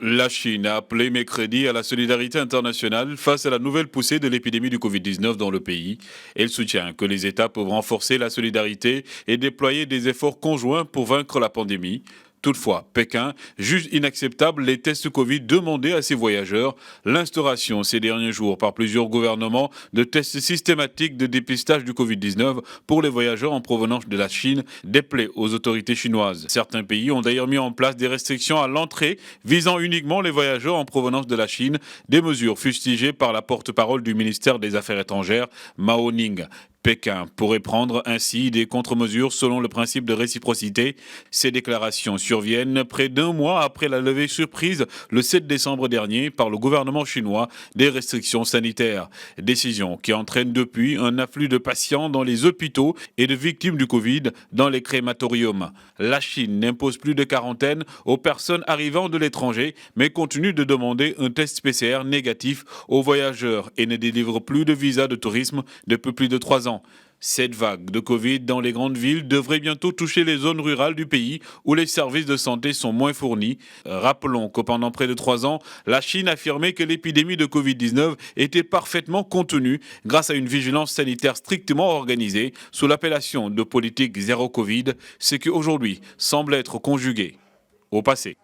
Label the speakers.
Speaker 1: La Chine a appelé mercredi à la solidarité internationale face à la nouvelle poussée de l'épidémie du Covid-19 dans le pays. Elle soutient que les États peuvent renforcer la solidarité et déployer des efforts conjoints pour vaincre la pandémie. Toutefois, Pékin juge inacceptable les tests Covid demandés à ses voyageurs, l'instauration ces derniers jours par plusieurs gouvernements de tests systématiques de dépistage du Covid-19 pour les voyageurs en provenance de la Chine déplaît aux autorités chinoises. Certains pays ont d'ailleurs mis en place des restrictions à l'entrée visant uniquement les voyageurs en provenance de la Chine, des mesures fustigées par la porte-parole du ministère des Affaires étrangères, Mao Ning. Pékin pourrait prendre ainsi des contre-mesures selon le principe de réciprocité. Ces déclarations surviennent près d'un mois après la levée surprise le 7 décembre dernier par le gouvernement chinois des restrictions sanitaires. Décision qui entraîne depuis un afflux de patients dans les hôpitaux et de victimes du Covid dans les crématoriums. La Chine n'impose plus de quarantaine aux personnes arrivant de l'étranger, mais continue de demander un test PCR négatif aux voyageurs et ne délivre plus de visa de tourisme depuis plus de 3 ans. Cette vague de Covid dans les grandes villes devrait bientôt toucher les zones rurales du pays où les services de santé sont moins fournis. Rappelons que pendant près de 3 ans, la Chine affirmait que l'épidémie de Covid-19 était parfaitement contenue grâce à une vigilance sanitaire strictement organisée sous l'appellation de politique zéro Covid, ce qui aujourd'hui semble être conjugué au passé.